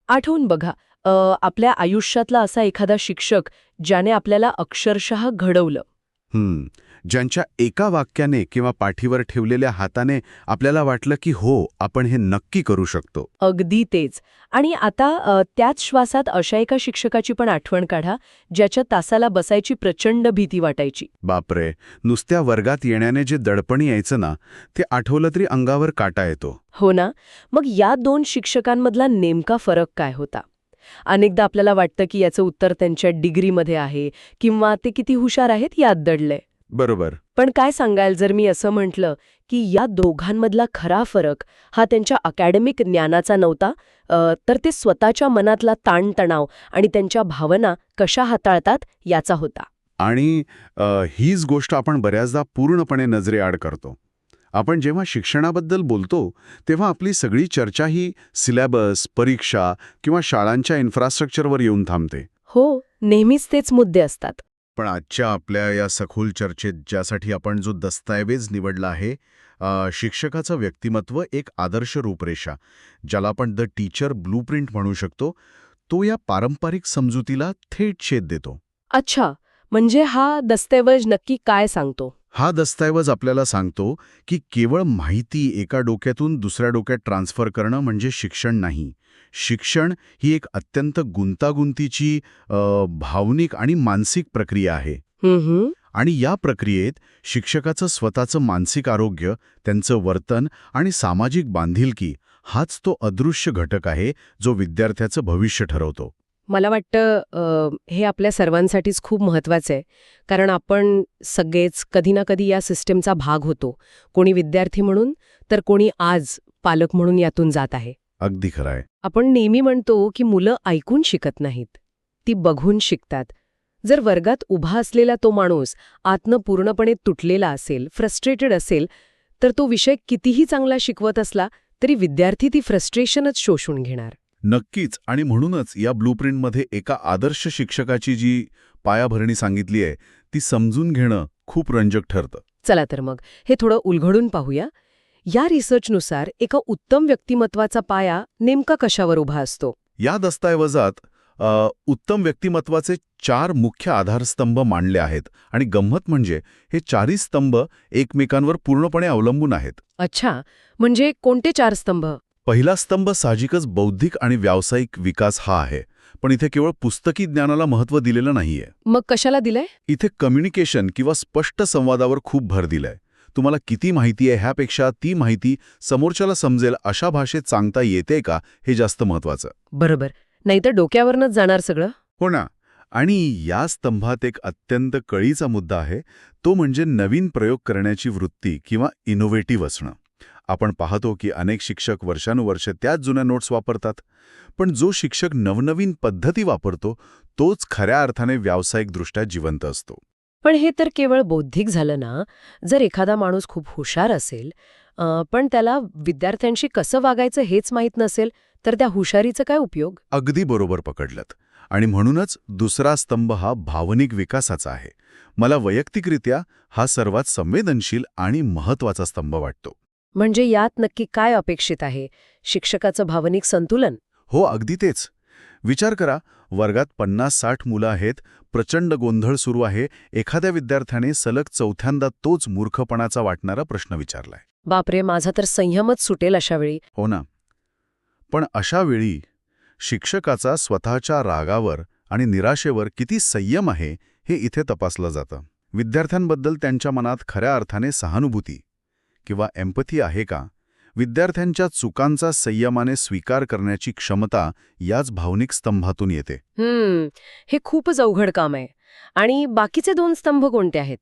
आठवून बघा, आपल्या आयुष्यातला असा एखादा शिक्षक ज्याने आपल्याला अक्षरशः घडवलं. ज्यांच्या एका वाक्याने किंवा पाठीवर ठेवलेल्या हाताने आपल्याला वाटलं की हो, आपण हे नक्की करू शकतो. अगदी तेच. आणि आता त्याच श्वासात अशा एका शिक्षकाची पण आठवण काढा, ज्याच्या तासाला बसायची प्रचंड भीती वाटायची. बापरे, नुसत्या वर्गात येण्याने जे दडपण यायचं ना, ते आठवलं तरी अंगावर काटा येतो. हो ना? मग या दोन शिक्षकांमधला नेमका फरक काय होता? अनेकदा आपल्याला वाटतं की याचं उत्तर त्यांच्या डिग्रीमध्ये आहे किंवा ते किती हुशार आहेत यात दडलंय. बरोबर. पण काय सांगाल जर मी असं म्हटलं की या दोघांमधला खरा फरक हा त्यांच्या अकॅडमिक ज्ञानाचा नव्हता, तर ते स्वतःच्या मनातला ताणतणाव आणि त्यांच्या भावना कशा हाताळतात याचा होता. आणि हीच गोष्ट आपण बऱ्याचदा पूर्णपणे नजरेआड करतो. आपण जेव्हा शिक्षणाबद्दल बोलतो तेव्हा आपली सगळी चर्चा ही सिलेबस, परीक्षा किंवा शाळांच्या इन्फ्रास्ट्रक्चरवर येऊन थांबते. हो, नेहमीच तेच मुद्दे असतात. पण आजच्या आपल्या या सखोल चर्चेत ज्यासाठी आपण जो दस्तऐवज निवडला आहे, शिक्षकाचं व्यक्तिमत्व एक आदर्श रूपरेषा, ज्याला आपण द टीचर ब्लूप्रिंट म्हणू शकतो, तो या पारंपरिक समजुतीला थेट छेद देतो. अच्छा, म्हणजे हा दस्तऐवज नक्की काय सांगतो? हा दस्तऐवज आपल्याला सांगतो की केवळ माहिती एका डोक्यातून दुसऱ्या डोक्यात ट्रान्सफर करणं म्हणजे शिक्षण नाही. शिक्षण ही एक अत्यंत गुंतागुंतीची भावनिक आणि मानसिक प्रक्रिया आहे. आणि या प्रक्रियेत शिक्षकाचं स्वतःचं मानसिक आरोग्य, त्यांचं वर्तन आणि सामाजिक बांधिलकी हाच तो अदृश्य घटक आहे जो विद्यार्थ्याचं भविष्य ठरवतो. मला वाटतं हे आपल्या सर्वांसाठीच खूप महत्त्वाचं आहे, कारण आपण सगळेच कधी ना कधी या सिस्टमचा भाग होतो. कोणी विद्यार्थी म्हणून, तर कोणी आज पालक म्हणून यातून जात आहे. अगदी खरं आहे. आपण नेहमी म्हणतो की मुलं ऐकून शिकत नाहीत, ती बघून शिकतात. जर वर्गात उभा असलेला तो माणूस आतनं पूर्णपणे तुटलेला असेल, फ्रस्ट्रेटेड असेल, तर तो विषय कितीही चांगला शिकवत असला तरी विद्यार्थी ती फ्रस्ट्रेशनच शोषून घेणार. नक्कीच. आणि म्हणूनच या ब्लूप्रिंटमध्ये एका आदर्श शिक्षकाची जी पायाभरणी सांगितली आहे ती समजून घेणं खूप रंजक ठरतं. चला तर मग हे थोडं उलगडून पाहूया. या रिसर्चनुसार एका उत्तम व्यक्तिमत्वाचा पाया नेमका कशावर उभा असतो? या दस्तऐवजात उत्तम व्यक्तिमत्वाचे 4 मुख्य आधारस्तंभ मांडले आहेत आणि गंमत म्हणजे हे 4ही स्तंभ एकमेकांवर पूर्णपणे अवलंबून आहेत. अच्छा, म्हणजे कोणते 4 स्तंभ? पहिला स्तंभ साहजिकच बौद्धिक आणि व्यावसायिक विकास हा आहे. पण इथे केवळ पुस्तकी ज्ञानाला महत्त्व दिलेलं नाहीये. मग कशाला दिलंय? इथे कम्युनिकेशन किंवा स्पष्ट संवादावर खूप भर दिलाय. तुम्हाला किती माहिती आहे ह्यापेक्षा ती माहिती समोरच्याला समजेल अशा भाषेत सांगता येते का, हे जास्त महत्त्वाचं. बरोबर, नाहीतर डोक्यावरनच जाणार सगळं. हो ना. आणि या स्तंभात एक अत्यंत कळीचा मुद्दा आहे, तो म्हणजे नवीन प्रयोग करण्याची वृत्ती किंवा इनोव्हेटिव्ह असणं. आपण पाहतो की अनेक शिक्षक वर्षानुवर्षे त्याच जुन्या नोट्स वापरतात, पण जो शिक्षक नवनवीन पद्धती वापरतो तोच खऱ्या अर्थाने व्यावसायिकदृष्ट्या जिवंत असतो. पण हे तर केवळ बौद्धिक झालं ना. जर एखादा माणूस खूप हुशार असेल, पण त्याला विद्यार्थ्यांशी कसं वागायचं हेच माहीत नसेल, तर त्या हुशारीचा काय उपयोग? अगदी बरोबर पकडलत. आणि म्हणूनच दुसरा स्तंभ हा भावनिक विकासाचा आहे. मला वैयक्तिकरित्या हा सर्वात संवेदनशील आणि महत्त्वाचा स्तंभ वाटतो. म्हणजे यात नक्की काय अपेक्षित आहे? शिक्षकाचं भावनिक संतुलन? हो, अगदी तेच. विचार करा, वर्गात 50-60 मुलं आहेत, प्रचंड गोंधळ सुरू आहे. एखाद्या विद्यार्थ्याने सलग 4थ्यांदा तोच मूर्खपणाचा वाटणारा प्रश्न विचारलाय. बापरे, माझा तर संयमच सुटेल अशा वेळी. हो ना. पण अशा वेळी शिक्षकाचा स्वतःच्या रागावर आणि निराशेवर किती संयम आहे हे इथे तपासलं जातं. विद्यार्थ्यांबद्दल त्यांच्या मनात खऱ्या अर्थाने सहानुभूती किंवा एम्पथी आहे का? विद्यार्थ्यांच्या चुकांचा संयमाने स्वीकार करण्याची क्षमता याच भावनिक स्तंभातून येते. हे खूपच अवघड काम आहे. आणि बाकीचे 2 स्तंभ कोणते आहेत?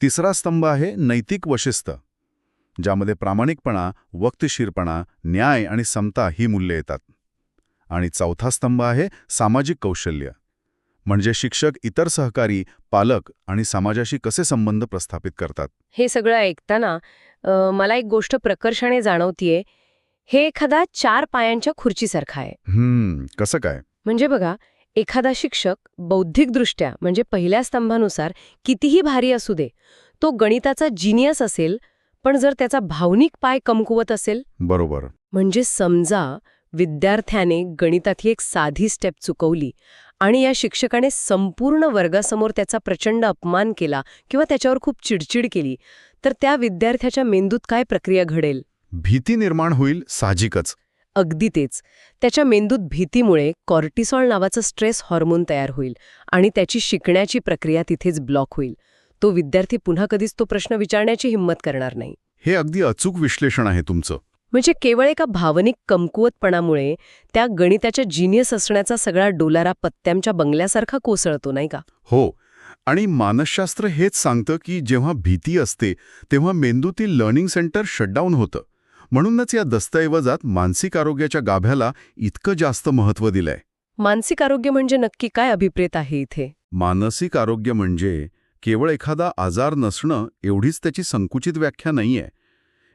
तिसरा स्तंभ आहे नैतिक वशिष्ठ, ज्यामध्ये प्रामाणिकपणा, वक्तशीरपणा, न्याय आणि समता ही मूल्ये येतात. आणि चौथा स्तंभ आहे सामाजिक कौशल्य, म्हणजे शिक्षक इतर सहकारी, पालक आणि समाजाशी कसे संबंध प्रस्थापित करतात. हे सगळं ऐकताना मला एक गोष्ट प्रकर्षाने जाणवतीये. हे एखादा 4 पायांच्या खुर्चीसारखं आहे. कसं काय? म्हणजे बघा, एखादा शिक्षक बौद्धिकदृष्ट्या म्हणजे पहिल्या स्तंभानुसार कितीही भारी असू दे, तो गणिताचा जिनियस असेल, पण जर त्याचा भावनिक पाय कमकुवत असेल, बरोबर. म्हणजे समजा विद्यार्थ्याने गणितातली एक साधी स्टेप चुकवली आणि या शिक्षकाने संपूर्ण वर्गासमोर त्याचा प्रचंड अपमान केला किंवा त्याच्यावर खूप चिडचिड केली, तर त्या विद्यार्थ्याच्या मेंदूत काय प्रक्रिया घडेल? भीती निर्माण होईल, साहजिकच. अगदी तेच. त्याच्या मेंदूत भीतीमुळे कॉर्टिसॉल नावाचं स्ट्रेस हॉर्मोन तयार होईल आणि त्याची शिकण्याची प्रक्रिया तिथेच ब्लॉक होईल. तो विद्यार्थी पुन्हा कधीच तो प्रश्न विचारण्याची हिंमत करणार नाही. हे अगदी अचूक विश्लेषण आहे तुमचं. म्हणजे केवळ एका भावनिक कमकुवतपणामुळे त्या गणिताच्या जिनियस असण्याचा सगळा डोलारा पत्त्यांच्या बंगल्यासारखा कोसळतो, नाही का? हो. आणि मानसशास्त्र हेच सांगतं की जेव्हा भीती असते तेव्हा मेंदूतील लर्निंग सेंटर शटडाऊन होतं. म्हणूनच या दस्तऐवजात मानसिक आरोग्याच्या गाभ्याला इतकं जास्त महत्त्व दिलंय. मानसिक आरोग्य म्हणजे नक्की काय अभिप्रेत आहे इथे? मानसिक आरोग्य म्हणजे केवळ एखादा आजार नसणं एवढीच त्याची संकुचित व्याख्या नाहीये.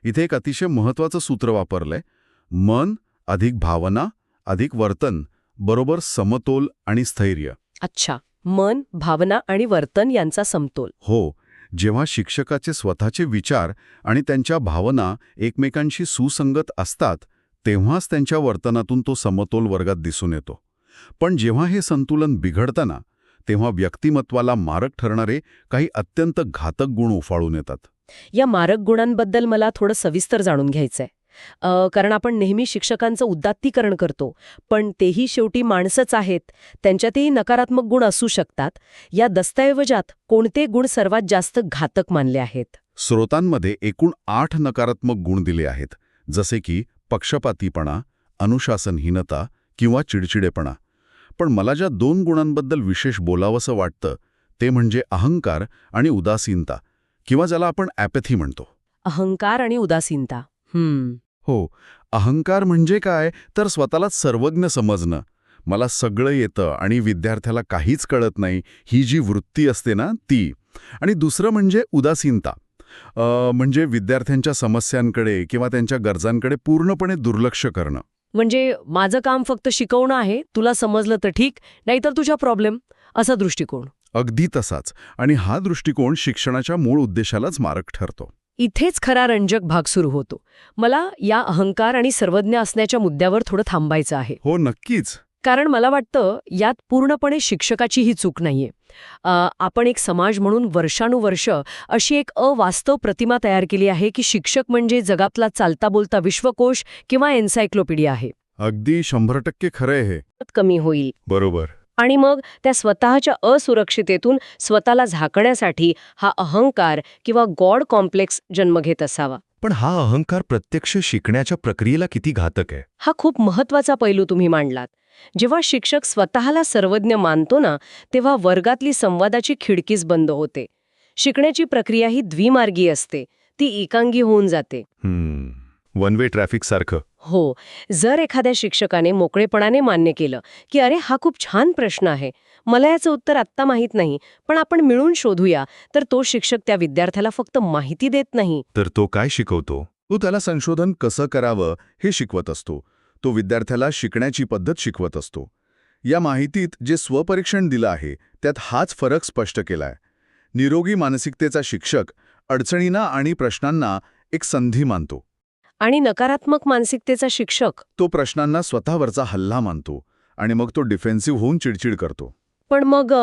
इथे एक अतिशय महत्त्वाचं सूत्र वापरलंय. मन अधिक भावना अधिक वर्तन बरोबर समतोल आणि स्थैर्य. अच्छा, मन, भावना आणि वर्तन यांचा समतोल. हो. जेव्हा शिक्षकाचे स्वतःचे विचार आणि त्यांच्या भावना एकमेकांशी सुसंगत असतात तेव्हाच त्यांच्या वर्तनातून तो समतोल वर्गात दिसून येतो. पण जेव्हा हे संतुलन बिघडतं ना, तेव्हा व्यक्तिमत्वाला मारक ठरणारे काही अत्यंत घातक गुण उफाळून येतात. या मारक गुणांबद्दल मला थोडं सविस्तर जाणून घ्यायचंय. कारण आपण नेहमी शिक्षकांचं उदात्तीकरण करतो, पण तेही शेवटी माणसंच आहेत. त्यांच्यातही नकारात्मक गुण असू शकतात. या दस्तऐवजात कोणते गुण सर्वात जास्त घातक मानले आहेत? स्रोतांमध्ये एकूण 8 नकारात्मक गुण दिले आहेत, जसे की पक्षपातीपणा, अनुशासनहीनता किंवा चिडचिडेपणा. पण मला ज्या 2 गुणांबद्दल विशेष बोलावंसं वाटतं ते म्हणजे अहंकार आणि उदासीनता, किंवा ज्याला आपण ॲपॅथी म्हणतो. अहंकार आणि उदासीनता. हो. अहंकार म्हणजे काय, तर स्वतःला सर्वज्ञ समजणं, मला सगळं येतं आणि विद्यार्थ्याला काहीच कळत नाही, ही जी वृत्ती असते ना ती. आणि दुसरं म्हणजे उदासीनता. म्हणजे विद्यार्थ्यांच्या समस्यांकडे किंवा त्यांच्या गरजांकडे पूर्णपणे दुर्लक्ष करणं. म्हणजे माझं काम फक्त शिकवणं आहे, तुला समजलं तर ठीक, नाहीतर तुझा प्रॉब्लेम, असा दृष्टिकोन. अगदी तसाच. आणि हा दृष्टिकोन शिक्षणाच्या मूळ उद्देशालाच मारक ठरतो. इथेच खरा रंजक भाग सुरू होतो. मला या अहंकार आणि सर्वज्ञ असण्याच्या मुद्द्यावर थोडं थांबायचं आहे. हो, नक्कीच. कारण मला वाटतं यात पूर्णपणे शिक्षकाची ही चूक नाहीये. आपण एक समाज म्हणून वर्षानुवर्ष अशी एक अवास्तव प्रतिमा तयार केली आहे की शिक्षक म्हणजे जगातला चालता बोलता विश्वकोश किंवा एन्सायक्लोपीडिया आहे. अगदी 100% खरंय हे. कमी होईल. बरोबर. आणि मग त्या स्वतःच्या असुरक्षितेतून स्वतःला झाकण्यासाठी हा अहंकार किंवा गॉड कॉम्प्लेक्स जन्म घेत असावा. पण हा अहंकार प्रत्यक्ष शिकण्याच्या प्रक्रियेला किती घातक आहे? हा खूप महत्वाचा पैलू तुम्ही मांडलात. जेव्हा शिक्षक स्वतःला सर्वज्ञ मानतो ना, तेव्हा वर्गातली संवादाची खिडकीच बंद होते. शिकण्याची प्रक्रिया ही द्विमार्गी असते, ती एकांगी होऊन जाते. वन वे ट्रॅफिक सारखं. हो. जर एखाद्या शिक्षकाने मोकळेपणाने मान्य केलं की अरे हा खूप छान प्रश्न आहे, मला याचं उत्तर आत्ता माहीत नाही, पण आपण मिळून शोधूया, तर तो शिक्षक त्या विद्यार्थ्याला फक्त माहिती देत नाही, तर तो काय शिकवतो? तो त्याला संशोधन कसं करावं हे शिकवत असतो. तो विद्यार्थ्याला शिकण्याची पद्धत शिकवत असतो. या माहितीत जे स्वपरीक्षण दिलं आहे त्यात हाच फरक स्पष्ट केलाय. निरोगी मानसिकतेचा शिक्षक अडचणींना आणि प्रश्नांना एक संधी मानतो. आणि नकारात्मक मानसिकतेचा शिक्षक तो प्रश्नांना स्वतःवरचा हल्ला मानतो आणि मग तो डिफेन्सिव्ह होऊन चिडचिड करतो. पण मग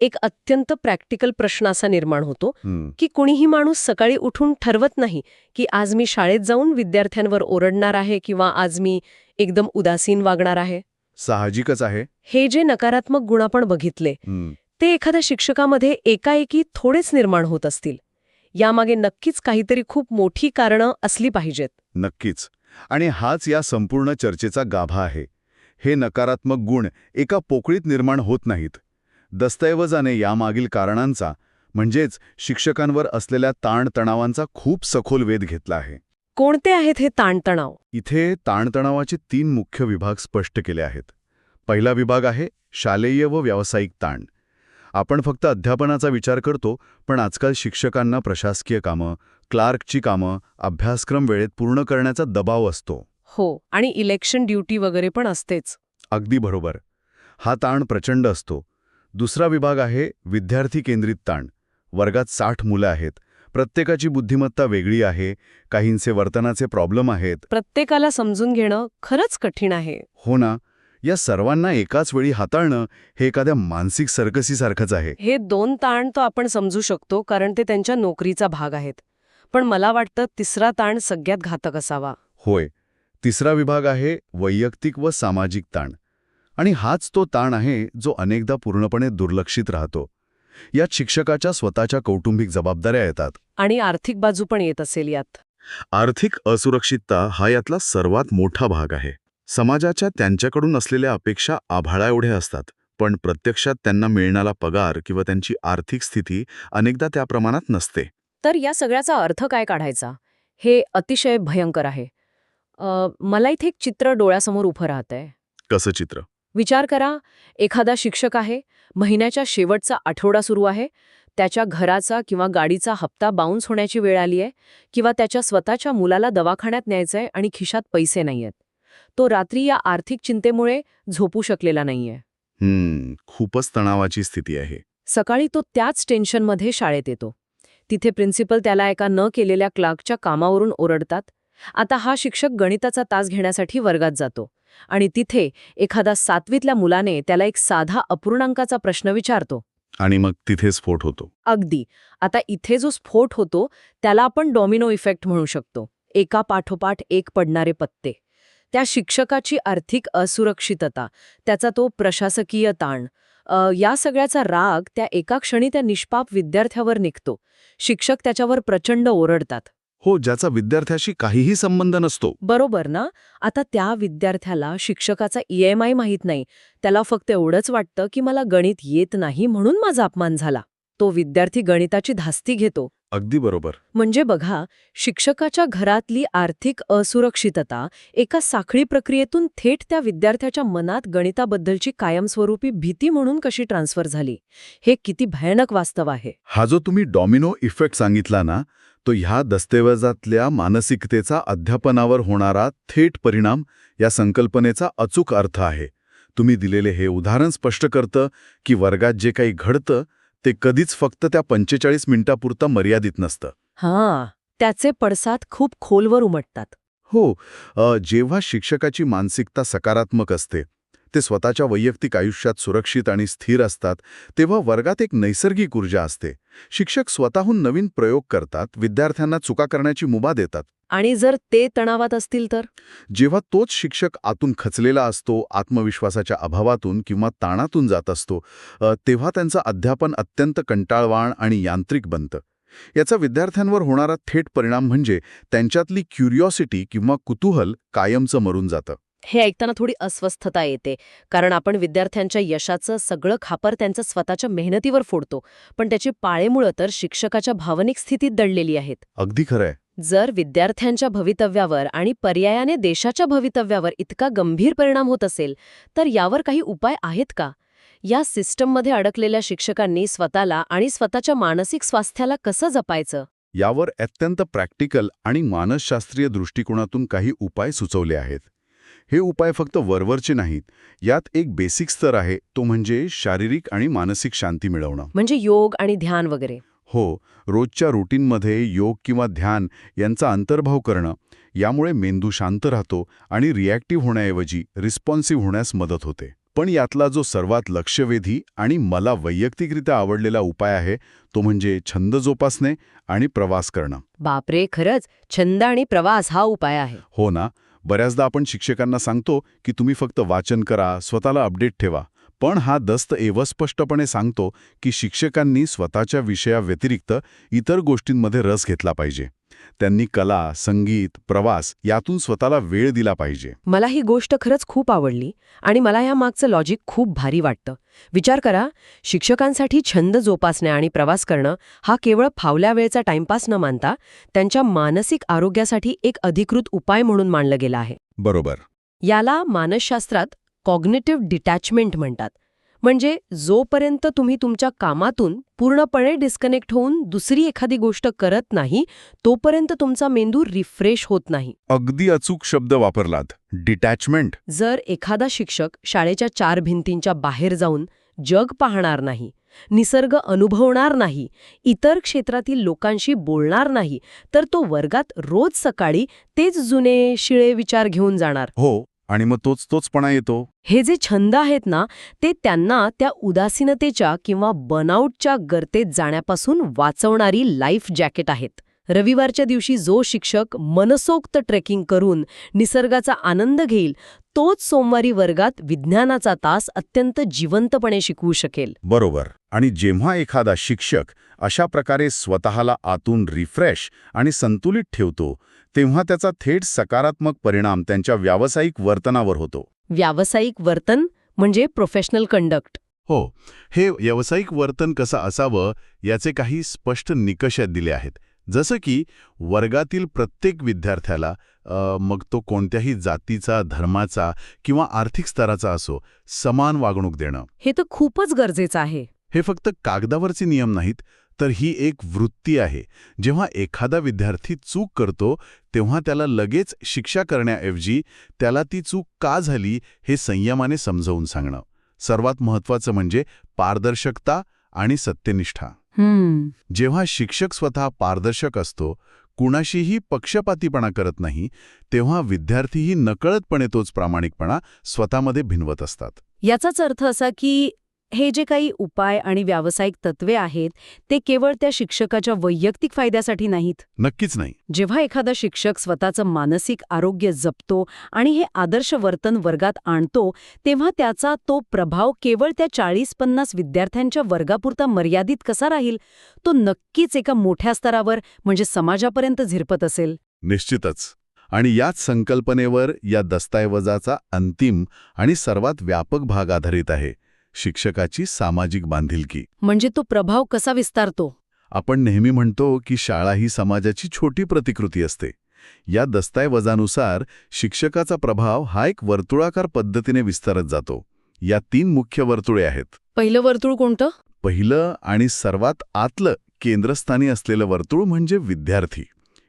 एक अत्यंत प्रॅक्टिकल प्रश्न असा निर्माण होतो की कुणीही माणूस सकाळी उठून ठरवत नाही की आज मी शाळेत जाऊन विद्यार्थ्यांवर ओरडणार आहे किंवा आज मी एकदम उदासीन वागणार आहे. साहजिकच आहे. हे जे नकारात्मक गुण आपण बघितले ते एखाद्या शिक्षकामध्ये एकाएकी थोडेच निर्माण होत असतील. यामागे नक्कीच काहीतरी खूप मोठी कारणं असली पाहिजेत. नक्कीच. आणि हाच या संपूर्ण चर्चेचा गाभा आहे. हे नकारात्मक गुण एका पोकळीत निर्माण होत नाहीत. दस्तऐवजाने यामागील कारणांचा म्हणजेच शिक्षकांवर असलेल्या ताणतणावांचा खूप सखोल वेध घेतला आहे. कोणते आहेत हे ताणतणाव? इथे ताणतणावाचे 3 मुख्य विभाग स्पष्ट केले आहेत. पहिला विभाग आहे शालेय व व्यावसायिक ताण. आपण फक्त अध्यापनाचा विचार करतो, पण आजकाल शिक्षकांना प्रशासकीय कामं, क्लार्कची कामं, अभ्यासक्रम वेळेत पूर्ण करण्याचा दबाव असतो. हो, आणि इलेक्शन ड्युटी वगैरे पण असतेच. अगदी बरोबर. हा ताण प्रचंड असतो. दुसरा विभाग आहे विद्यार्थी केंद्रित ताण. वर्गात 60 मुलं आहेत, प्रत्येकाची बुद्धिमत्ता वेगळी आहे, काहींचे वर्तनाचे प्रॉब्लेम आहेत. प्रत्येकाला समजून घेणं खरंच कठीण आहे. हो ना, या सर्वांना एकाच वेळी हाताळणं हे एखाद्या मानसिक सर्कसीसारखंच आहे. हे 2 ताण तर आपण समजू शकतो कारण ते त्यांच्या नोकरीचा भाग आहेत. पण मला वाटतं तिसरा ताण सगळ्यात घातक असावा. होय, तिसरा विभाग आहे वैयक्तिक व सामाजिक ताण. आणि हाच तो ताण आहे जो अनेकदा पूर्णपणे दुर्लक्षित राहतो. यात शिक्षकाच्या स्वतःच्या कौटुंबिक जबाबदाऱ्या येतात. आणि आर्थिक बाजू पण येत असेल यात. आर्थिक असुरक्षितता हा यातला सर्वात मोठा भाग आहे. समाजाच्या त्यांच्याकडून असलेल्या अपेक्षा आभाळा एवढ्या असतात, पण प्रत्यक्षात त्यांना मिळणारा पगार किंवा त्यांची आर्थिक स्थिती अनेकदा त्या प्रमाणात नसते. तर या सगळ्याचा अर्थ काय काढायचा? हे अतिशय भयंकर आहे. मला इथे एक चित्र डोळ्यासमोर उभं राहतंय. कसं चित्र? विचार करा, एखादा शिक्षक आहे, महिन्याच्या शेवटचा आठवडा सुरू आहे, त्याच्या घराचा किंवा गाडीचा हप्ता बाउन्स होण्याची वेळ आली आहे, किंवा त्याच्या स्वतःच्या मुलाला दवाखान्यात न्यायचंय आणि खिशात पैसे नाहीयेत. तो रात्री या आर्थिक चिंतेमुळे झोपू शकलेला नाहीये. खूपच तणावाची स्थिती आहे. सकाळी तो त्याच टेन्शनमध्ये शाळेत येतो. तिथे प्रिन्सिपल त्याला एका न केलेल्या क्लार्कच्या कामावरून ओरडतात. आता हा शिक्षक गणिताचा तास घेण्यासाठी वर्गात जातो आणि तिथे एखादा 7वीतल्या मुलाने त्याला एक साधा अपूर्णांकाचा प्रश्न विचारतो. आणि मग तिथे स्फोट होतो. अगदी. आता इथे जो स्फोट होतो त्याला आपण डॉमिनो इफेक्ट म्हणू शकतो. एका पाठोपाठ एक पडणारे पत्ते. त्या शिक्षकाची आर्थिक असुरक्षितता, त्याचा तो प्रशासकीय ताण, या सगळ्याचा राग त्या एका क्षणी त्या निष्पाप विद्यार्थ्यावर निघतो. शिक्षक त्याच्यावर प्रचंड ओरडतात. हो, ज्याचा विद्यार्थ्याशी काहीही संबंध नसतो. बरोबर ना? आता त्या विद्यार्थ्याला शिक्षकाचा EMI माहीत नाही. त्याला फक्त एवढंच वाटतं की मला गणित येत नाही म्हणून माझा अपमान झाला. तो विद्यार्थी गणिताची धास्ती घेतो. अगदी बरोबर. म्हणजे बघा, शिक्षकाच्या घरातली आर्थिक असुरक्षितता एका साखळी प्रक्रियेतून थेट त्या विद्यार्थ्याच्या मनात गणिताबद्दलची कायमस्वरूपी भीती म्हणून कशी ट्रान्सफर झाली. हे किती भयानक वास्तव आहे. हा जो तुम्ही डॉमिनो इफेक्ट सांगितला ना, तो ह्या दस्तऐवजातल्या मानसिकतेचा अध्यापनावर होणारा थेट परिणाम या संकल्पनेचा अचूक अर्थ आहे. तुम्ही दिलेले हे उदाहरण स्पष्ट करतं की वर्गात जे काही घडतं ते कधीच फक्त त्या 45 मिनिटापुरतं मर्यादित नसतं. हां, त्याचे पडसाद खूप खोलवर उमटतात. हो, जेव्हा शिक्षकाची मानसिकता सकारात्मक असते, ते स्वतःच्या वैयक्तिक आयुष्यात सुरक्षित आणि स्थिर असतात, तेव्हा वर्गात एक नैसर्गिक ऊर्जा असते. शिक्षक स्वतःहून नवीन प्रयोग करतात, विद्यार्थ्यांना चुका करण्याची मुभा देतात. आणि जर ते तणावात असतील तर? जेव्हा तोच शिक्षक आतून खचलेला असतो, आत्मविश्वासाच्या अभावातून किंवा ताणातून जात असतो, तेव्हा त्यांचं अध्यापन अत्यंत कंटाळवाण आणि यांत्रिक बनतं. याचा विद्यार्थ्यांवर होणारा थेट परिणाम म्हणजे त्यांच्यातली क्युरिओसिटी किंवा कुतूहल कायमचं मरून जातं. हे ऐकताना थोडी अस्वस्थता येते, कारण आपण विद्यार्थ्यांच्या यशाचं सगळं खापर त्यांच्या स्वतःच्या मेहनतीवर फोडतो, पण त्याची पाळेमुळं तर शिक्षकाच्या भावनिक स्थितीत दडलेली आहेत. अगदी खरंय. जर विद्यार्थ्यांच्या भवितव्यावर आणि पर्यायाने देशाच्या भवितव्यावर इतका गंभीर परिणाम होत असेल, तर यावर काही उपाय आहेत का? या सिस्टममध्ये अडकलेल्या शिक्षकांनी स्वतःला आणि स्वतःच्या मानसिक स्वास्थ्याला कसं जपायचं? यावर अत्यंत प्रॅक्टिकल आणि मानसशास्त्रीय दृष्टिकोनातून काही उपाय सुचवले आहेत. हे उपाय फक्त वरवरचे नाहीत. यात एक बेसिक स्तर आहे, तो म्हणजे शारीरिक आणि मानसिक शांती मिळवणं. म्हणजे योग आणि ध्यान वगैरे? हो, रोजच्या रुटीनमध्ये योग किंवा ध्यान यांचा अंतर्भाव करणं, यामुळे मेंदू शांत राहतो आणि रिॲक्टिव्ह होण्याऐवजी रिस्पॉन्सिव्ह होण्यास मदत होते. पण यातला जो सर्वात लक्षवेधी आणि मला वैयक्तिकरित्या आवडलेला उपाय आहे, तो म्हणजे छंद जोपासणे आणि प्रवास करणं. बापरे, खरंच छंद आणि प्रवास हा उपाय आहे. हो ना, बऱ्याचदा आपण शिक्षकांना सांगतो की तुम्ही फक्त वाचन करा, स्वतःला अपडेट ठेवा. पण हा दस्तऐवज स्पष्टपणे सांगतो की शिक्षकांनी स्वतःच्या विषयाव्यतिरिक्त इतर गोष्टींमध्ये रस घेतला पाहिजे. त्यांनी कला, संगीत, प्रवास यातून स्वतःला वेळ दिला पाहिजे. मला ही गोष्ट खरंच खूप आवडली आणि मला या मागचं लॉजिक खूप भारी वाटतं. विचार करा, शिक्षकांसाठी छंद जोपासणे आणि प्रवास करणं हा केवळ फावल्या वेळचा टाइमपास न मानता त्यांच्या मानसिक आरोग्यासाठी एक अधिकृत उपाय म्हणून मानलं गेला आहे. बरोबर. याला मानसशास्त्रात कॉग्निटिव्ह डिटॅचमेंट म्हणतात. म्हणजे जोपर्यंत तुम्ही तुमच्या कामातून पूर्णपणे डिस्कनेक्ट होऊन दुसरी एखादी गोष्ट करत नाही, तोपर्यंत तुमचा मेंदू रिफ्रेश होत नाही. अगदी अचूक शब्द वापरलात, डिटॅचमेंट. जर एखादा शिक्षक शाळेच्या 4 भिंतींच्या बाहेर जाऊन जग पाहणार नाही, निसर्ग अनुभवणार नाही, इतर क्षेत्रातील लोकांशी बोलणार नाही, तर तो वर्गात रोज सकाळी तेच जुने शिळे विचार घेऊन जाणार. हो, आणि मग तोचपणा येतो. हे जे छंद आहेत ना, ते त्यांना त्या उदासीनतेच्या किंवा बर्नआउटच्या गर्तेत जाण्यापासून वाचवणारी लाईफ जॅकेट आहेत. रविवारच्या दिवशी जो शिक्षक मनसोक्त ट्रेकिंग करून निसर्गाचा आनंद घेईल, तोच सोमवारी वर्गात विज्ञानाचा तास अत्यंत जिवंतपणे शिकवू शकेल. बरोबर. आणि जेव्हा एखादा शिक्षक अशा प्रकारे स्वतःला आतून रिफ्रेश आणि संतुलित ठेवतो, तेव्हा त्याचा थेट सकारात्मक परिणाम त्यांच्या व्यावसायिक वर्तनावर होतो. व्यावसायिक वर्तन म्हणजे प्रोफेशनल कंडक्ट. हो, हे व्यावसायिक वर्तन कसं असावं याचे काही स्पष्ट निकष दिले आहेत. जसं की वर्गातील प्रत्येक विद्यार्थ्याला मग तो कोणत्याही जातीचा, धर्माचा किंवा आर्थिक स्तराचा असो, समान वागणूक देणं. हे तर खूपच गरजेचं आहे. हे फक्त कागदावरचे नियम नाहीत, तर ही एक वृत्ती आहे. जेव्हा एखादा विद्यार्थी चूक करतो, तेव्हा त्याला लगेच शिक्षा करण्याऐवजी त्याला ती चूक का झाली हे संयमाने समजावून सांगणं. सर्वात महत्त्वाचं म्हणजे पारदर्शकता आणि सत्यनिष्ठा. जेव्हा शिक्षक स्वतः पारदर्शक असतो, कुणाशीही पक्षपातीपणा करत नाही, तेव्हा विद्यार्थीही नकळतपणे तोच प्रामाणिकपणा स्वतःमध्ये भिनवत असतात. याचाच अर्थ असा की हे जे काही उपाय आणि व्यावसायिक तत्वे आहेत, ते केवळ त्या शिक्षकाच्या वैयक्तिक फायद्यासाठी नाहीत. नक्कीच नाही. जेव्हा एखादा शिक्षक स्वतःचं मानसिक आरोग्य जपतो आणि हे आदर्श वर्तन वर्गात आणतो, तेव्हा त्याचा तो प्रभाव केवळ त्या 40-50 विद्यार्थ्यांच्या वर्गापुरता मर्यादित कसा राहील, तो नक्कीच एका मोठ्या स्तरावर म्हणजे समाजापर्यंत झिरपत असेल. निश्चितच. आणि याच संकल्पनेवर या दस्तऐवजाचा अंतिम आणि सर्वात व्यापक भाग आधारित आहे, शिक्षकाची सामाजिक बांधिलकी. म्हणजे तो प्रभाव कसा विस्तारतो. आपण नेहमी म्हणतो की शाळा ही समाजाची छोटी प्रतिकृती असते. या दस्तऐवजानुसार शिक्षकाचा प्रभाव हा एक वर्तुळाकार पद्धतीने विस्तारत जातो. या 3 मुख्य वर्तुळे आहेत. पहिलं वर्तुळ कोणतं? पहिलं आणि सर्वात आतलं केंद्रस्थानी असलेलं वर्तुळ म्हणजे विद्यार्थी.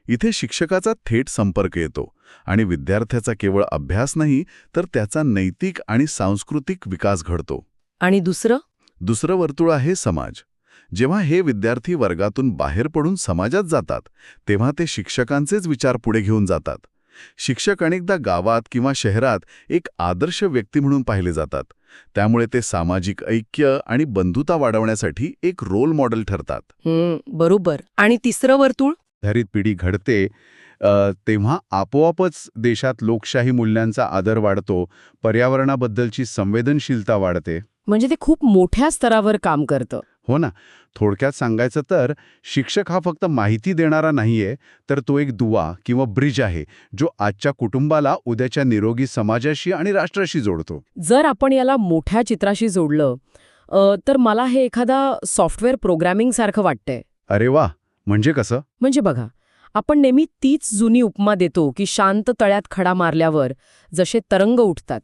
इथे शिक्षकाचा थेट संपर्क येतो आणि विद्यार्थ्याचा केवळ अभ्यास नाही, तर त्याचा नैतिक आणि सांस्कृतिक विकास घडतो. आणि दुसरं वर्तुळ आहे समाज. जेव्हा हे विद्यार्थी वर्गातून बाहेर पडून समाजात जातात, तेव्हा ते शिक्षकांचेच विचार पुढे घेऊन जातात. शिक्षक अनेकदा गावात किंवा शहरात एक आदर्श व्यक्ती म्हणून पाहिले जातात. त्यामुळे ते सामाजिक ऐक्य आणि बंधुता वाढवण्यासाठी एक रोल मॉडेल ठरतात. बरोबर. आणि तिसरं वर्तुळ? धारित पिढी घडते तेव्हा आपोआपच देशात लोकशाही मूल्यांचा आदर वाढतो, पर्यावरणाबद्दलची संवेदनशीलता वाढते. म्हणजे ते खूप मोठ्या स्तरावर काम करतं. हो ना. थोडक्यात सांगायचं तर शिक्षक हा फक्त माहिती देणारा नाहीये, तर तो एक दुवा किंवा ब्रिज आहे, जो आजच्या कुटुंबाला उद्याच्या निरोगी समाजाशी आणि राष्ट्राशी जोडतो. जर आपण याला मोठ्या चित्राशी जोडलं तर मला हे एखादा सॉफ्टवेअर प्रोग्रॅमिंग सारखं वाटतंय. अरे वा, म्हणजे कसं? म्हणजे बघा, आपण नेहमी तीच जुनी उपमा देतो की शांत तळ्यात खडा मारल्यावर जसे तरंग उठतात,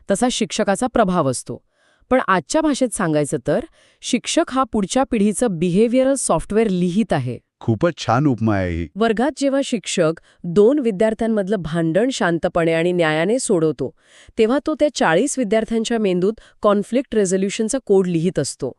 तसा शिक्षकाचा प्रभाव असतो. पण आजच्या भाषेत सांगायचं तर शिक्षक हा पुढच्या पिढीचं बिहेवियरल सॉफ्टवेअर लिहित आहे. खूपच छान उपमा आहे ही. वर्गात जेव्हा शिक्षक 2 विद्यार्थ्यांमधलं भांडण शांतपणे आणि न्यायाने सोडवतो, तेव्हा तो त्या 40 विद्यार्थ्यांच्या मेंदूत कॉन्फ्लिक्ट रेझोल्युशनचा कोड लिहित असतो.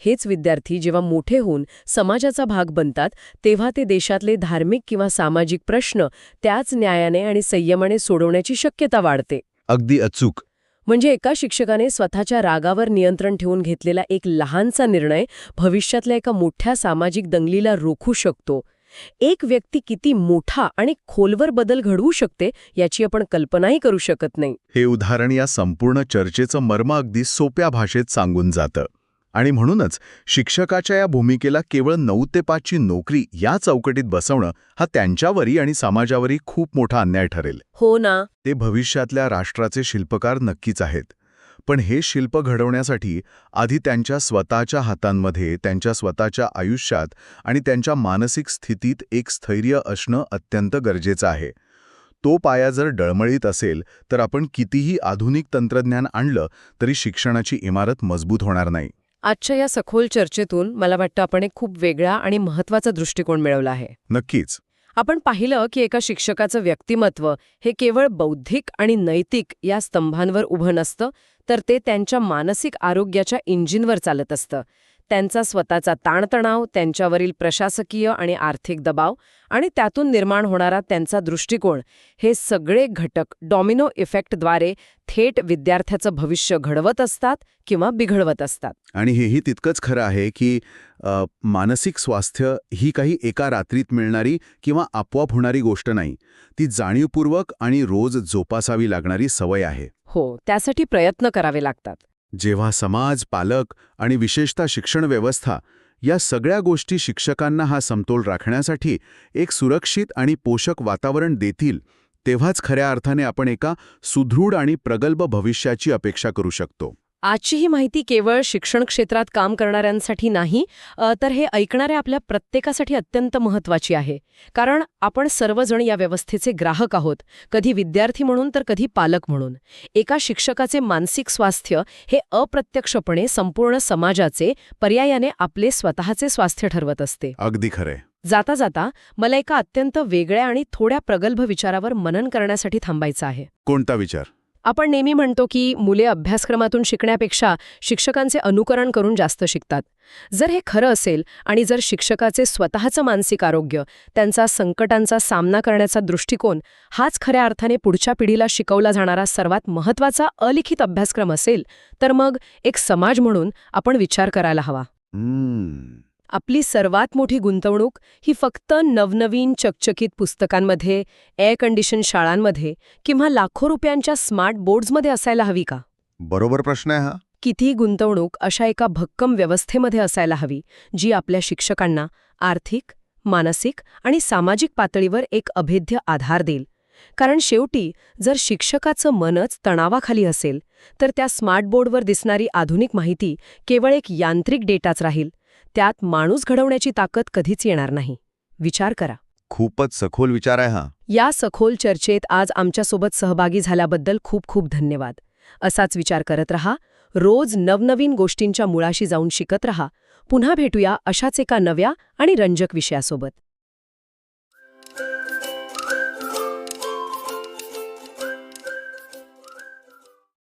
हेच विद्यार्थी जेव्हा मोठे होऊन समाजाचा भाग बनतात, तेव्हा ते देशातले धार्मिक किंवा सामाजिक प्रश्न त्याच न्यायाने आणि संयमाने सोडवण्याची शक्यता वाढते. अगदी अचूक. म्हणजे एका शिक्षकाने स्वतःच्या रागावर नियंत्रण ठेवून घेतलेला एक लहानसा निर्णय भविष्यातल्या एका मोठ्या सामाजिक दंगलीला रोखू शकतो. एक व्यक्ती किती मोठा आणि खोलवर बदल घडवू शकते याची आपण कल्पनाही करू शकत नाही. हे उदाहरण या संपूर्ण चर्चेचं मर्म अगदी सोप्या भाषेत सांगून जातं. आणि म्हणूनच शिक्षकाच्या या भूमिकेला केवळ 9 ते 5 ची नोकरी या चौकटीत बसवणं हा त्यांच्यावरही आणि समाजावरही खूप मोठा अन्याय ठरेल. हो ना. ते भविष्यातल्या राष्ट्राचे शिल्पकार नक्कीच आहेत. पण हे शिल्प घडवण्यासाठी आधी त्यांच्या स्वतःच्या हातांमध्ये, त्यांच्या स्वतःच्या आयुष्यात आणि त्यांच्या मानसिक स्थितीत एक स्थैर्य असणं अत्यंत गरजेचं आहे. तो पाया जर डळमळीत असेल तर आपण कितीही आधुनिक तंत्रज्ञान आणलं तरी शिक्षणाची इमारत मजबूत होणार नाही. आजच्या या सखोल चर्चेतून मला वाटतं आपण एक खूप वेगळा आणि महत्त्वाचा दृष्टिकोन मिळवला आहे. नक्कीच. आपण पाहिलं की एका शिक्षकाचं व्यक्तिमत्व हे केवळ बौद्धिक आणि नैतिक या स्तंभांवर उभं नसतं, तर ते त्यांच्या मानसिक आरोग्याच्या इंजिनवर चालत असतं. त्यांचा स्वतःचा ताणतणाव, त्यांच्यावरील प्रशासकीय आणि आर्थिक दबाव आणि त्यातून निर्माण होणारा त्यांचा दृष्टिकोन, हे सगळे घटक डॉमिनो इफेक्टद्वारे थेट विद्यार्थ्याचं भविष्य घडवत असतात किंवा बिघडवत असतात. आणि हेही तितकंच खरं आहे की मानसिक स्वास्थ्य ही काही एका रात्रीत मिळणारी किंवा आपोआप होणारी गोष्ट नाही. ती जाणीवपूर्वक आणि रोज जोपासावी लागणारी सवय आहे. हो, त्यासाठी प्रयत्न करावे लागतात. जेव्हा समाज, पालक आणि विशेषतः शिक्षण व्यवस्था या सगळ्या गोष्टी शिक्षकांना हा समतोल राखण्यासाठी एक सुरक्षित आणि पोषक वातावरण देतील, तेव्हाच खऱ्या अर्थाने आपण एका सुदृढ आणि प्रगल्भ भविष्याची अपेक्षा करू शकतो. आजची ही माहिती केवळ शिक्षण क्षेत्रात काम करणाऱ्यांसाठी नाही, तर हे ऐकणाऱ्या आपल्या प्रत्येकासाठी अत्यंत महत्त्वाची आहे. कारण आपण सर्वजण या व्यवस्थेचे ग्राहक आहोत, कधी विद्यार्थी म्हणून तर कधी पालक म्हणून. एका शिक्षकाचे मानसिक स्वास्थ्य हे अप्रत्यक्षपणे संपूर्ण समाजाचे, पर्यायाने आपले स्वतःचे स्वास्थ्य ठरवत असते. अगदी खरंय. जाता जाता मला एका अत्यंत वेगळ्या आणि थोड्या प्रगल्भ विचारावर मनन करण्यासाठी थांबायचं आहे. कोणता विचार? आपण नेहमी म्हणतो की मुले अभ्यासक्रमातून शिकण्यापेक्षा शिक्षकांचे अनुकरण करून जास्त शिकतात. जर हे खरं असेल आणि जर शिक्षकाचे स्वतःचं मानसिक आरोग्य, त्यांचा संकटांचा सामना करण्याचा दृष्टिकोन हाच खऱ्या अर्थाने पुढच्या पिढीला शिकवला जाणारा सर्वात महत्त्वाचा अलिखित अभ्यासक्रम असेल, तर मग एक समाज म्हणून आपण विचार करायला हवा. आपली सर्वात मोठी गुंतवणूक ही फक्त नवनवीन चकचकीत पुस्तकांमध्ये, एअर कंडिशन शाळांमध्ये किंवा लाखो रुपयांच्या स्मार्ट बोर्ड्समध्ये असायला हवी का? बरोबर प्रश्न आहे हा. किती गुंतवणूक अशा एका भक्कम व्यवस्थेमध्ये असायला हवी, जी आपल्या शिक्षकांना आर्थिक, मानसिक आणि सामाजिक पातळीवर एक अभेद्य आधार देईल. कारण शेवटी जर शिक्षकाचं मनच तणावाखाली असेल, तर त्या स्मार्ट बोर्डवर दिसणारी आधुनिक माहिती केवळ एक यांत्रिक डेटाच राहील. त्यात माणूस घडवण्याची ताकद कधीच येणार नाही. विचार करा. खूपच सखोल विचार आहे हा. या सखोल चर्चेत आज आमच्यासोबत सहभागी झाल्याबद्दल खूप खूप धन्यवाद. असाच विचार करत रहा, रोज नवनवीन गोष्टींच्या मुळाशी जाऊन शिकत रहा. पुन्हा भेटूया अशाच एका नव्या आणि रंजक विषयासोबत.